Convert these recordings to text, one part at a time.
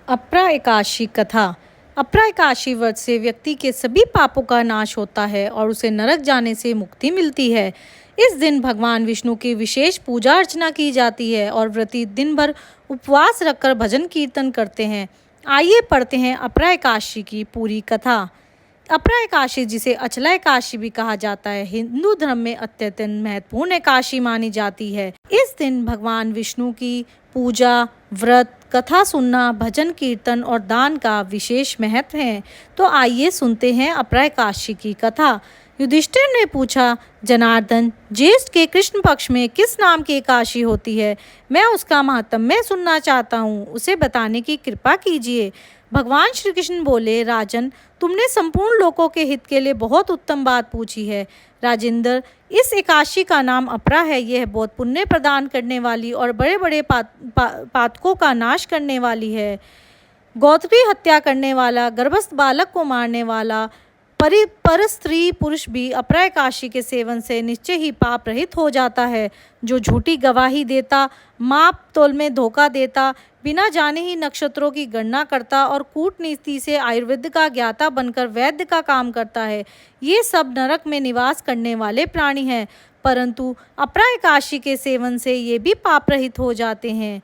अपरा एकादशी कथा। अपरा एकादशी व्रत से व्यक्ति के सभी पापों का नाश होता है और उसे नरक जाने से मुक्ति मिलती है। इस दिन भगवान विष्णु की विशेष पूजा अर्चना की जाती है और व्रती दिन भर उपवास रखकर भजन कीर्तन करते हैं। आइए पढ़ते हैं अपरा एकादशी की पूरी कथा। अपरा एकादशी, जिसे अचला एकादशी भी कहा जाता है, हिंदू धर्म में अत्यंत महत्वपूर्ण एकादशी मानी जाती है। इस दिन भगवान विष्णु की पूजा, व्रत, कथा सुनना, भजन कीर्तन और दान का विशेष महत्व है। तो आइए सुनते हैं अपरा एकादशी की कथा। युधिष्ठिर ने पूछा, जनार्दन, ज्येष्ठ के कृष्ण पक्ष में किस नाम की एकादशी होती है? मैं उसका महात्म्य सुनना चाहता हूँ, उसे बताने की कृपा कीजिए। भगवान श्री कृष्ण बोले, राजन, तुमने संपूर्ण लोकों के हित के लिए बहुत उत्तम बात पूछी है। राजेंद्र, इस एकादशी का नाम अपरा है। यह बहुत पुण्य प्रदान करने वाली और बड़े बड़े पातकों का नाश करने वाली है। गौत्री हत्या करने वाला, गर्भस्थ बालक को मारने वाला, पर स्त्री पुरुष भी अपरा एकादशी के सेवन से निश्चय ही पाप रहित हो जाता है। जो झूठी गवाही देता, माप तोल में धोखा देता, बिना जाने ही नक्षत्रों की गणना करता और कूटनीति से आयुर्वेद का ज्ञाता बनकर वैद्य का काम करता है, ये सब नरक में निवास करने वाले प्राणी हैं। परंतु अपरा एकादशी के सेवन से ये भी पाप रहित हो जाते हैं।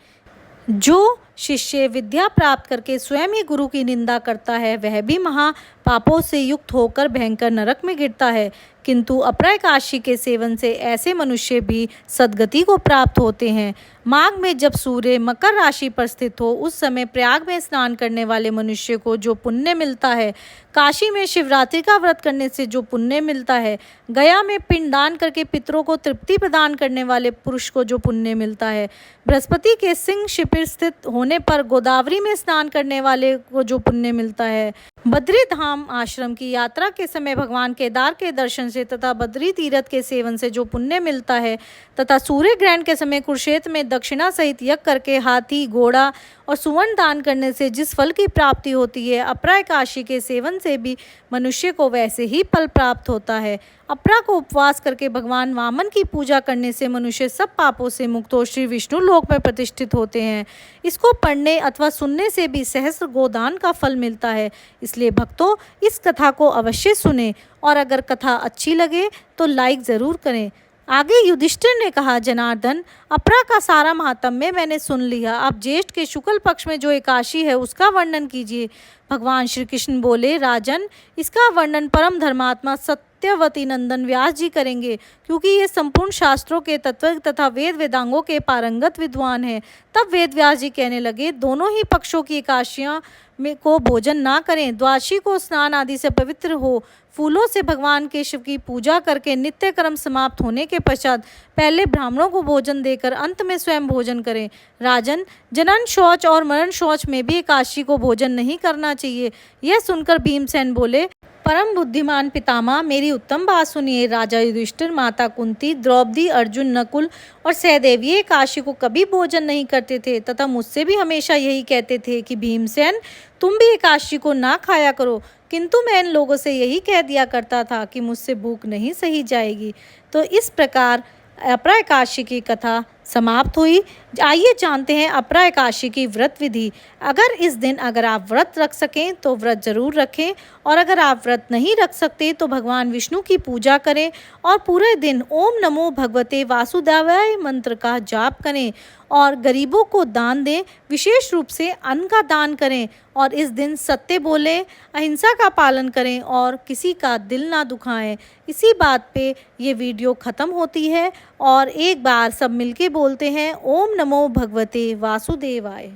जो शिष्य विद्या प्राप्त करके स्वयं ही गुरु की निंदा करता है, वह भी महा पापों से युक्त होकर भयंकर नरक में गिरता है। किंतु अपरा एकादशी के सेवन से ऐसे मनुष्य भी सद्गति को प्राप्त होते हैं। माघ में जब सूर्य मकर राशि पर स्थित हो, उस समय प्रयाग में स्नान करने वाले मनुष्य को जो पुण्य मिलता है, काशी में शिवरात्रि का व्रत करने से जो पुण्य मिलता है, गया में पिंडदान करके पितरों को तृप्ति प्रदान करने वाले पुरुष को जो पुण्य मिलता है, बृहस्पति के सिंह शिविर स्थित होने पर गोदावरी में स्नान करने वाले को जो पुण्य मिलता है, बद्री धाम आश्रम की यात्रा के समय भगवान केदार के दर्शन से तथा बद्री तीर्थ के सेवन से जो पुण्य मिलता है, तथा सूर्य ग्रहण के समय कुरुक्षेत्र में दक्षिणा सहित यज्ञ करके हाथी, घोड़ा और सुवर्ण दान करने से जिस फल की प्राप्ति होती है, अपरा एकादशी के सेवन से भी मनुष्य को वैसे ही फल प्राप्त होता है। अपरा को उपवास करके भगवान वामन की पूजा करने से मनुष्य सब पापों से मुक्त हो श्री विष्णु लोक में प्रतिष्ठित होते हैं। इसको पढ़ने अथवा सुनने से भी सहस्त्र गोदान का फल मिलता है। इसलिए भक्तों, इस कथा को अवश्य सुने और अगर कथा अच्छी लगे तो लाइक ज़रूर करें। आगे युधिष्ठिर ने कहा, जनार्दन, अपरा का सारा महात्म्य मैंने सुन लिया। अब ज्येष्ठ के शुक्ल पक्ष में जो एकादशी है उसका वर्णन कीजिए। भगवान श्री कृष्ण बोले, राजन, इसका वर्णन परम धर्मात्मा सत्यवती नंदन व्यास जी करेंगे, क्योंकि ये संपूर्ण शास्त्रों के तत्व तथा वेद वेदांगों के पारंगत विद्वान हैं। तब वेद व्यास जी कहने लगे, दोनों ही पक्षों की एकादशियाँ में को भोजन ना करें। द्वादशी को स्नान आदि से पवित्र हो, फूलों से भगवान के शिव की पूजा करके नित्य कर्म समाप्त होने के पश्चात पहले ब्राह्मणों को भोजन देकर अंत में स्वयं भोजन करें। राजन, जनन शौच और मरण शौच में भी एकादशी को भोजन नहीं करना चाहिए। यह सुनकर भीमसेन बोले, परम बुद्धिमान पितामह, मेरी उत्तम बात सुनिए। राजा युधिष्ठिर, माता कुंती, द्रौपदी, अर्जुन, नकुल और सहदेव ये एकादशी को कभी भोजन नहीं करते थे तथा मुझसे भी हमेशा यही कहते थे कि भीमसेन, तुम भी एकादशी को ना खाया करो। किंतु मैं इन लोगों से यही कह दिया करता था कि मुझसे भूख नहीं सही जाएगी। तो इस प्रकार अपरा एकादशी की कथा समाप्त हुई। आइए जानते हैं अपरा एकादशी की व्रत विधि। अगर आप व्रत रख सकें तो व्रत जरूर रखें, और अगर आप व्रत नहीं रख सकते तो भगवान विष्णु की पूजा करें और पूरे दिन ओम नमो भगवते वासुदेवाय मंत्र का जाप करें और गरीबों को दान दें। विशेष रूप से अन्न का दान करें और इस दिन सत्य बोलें, अहिंसा का पालन करें और किसी का दिल ना दुखाएं। इसी बात पे ये वीडियो ख़त्म होती है और एक बार सब मिलके बोलते हैं, ओम नमो भगवते वासुदेवाय।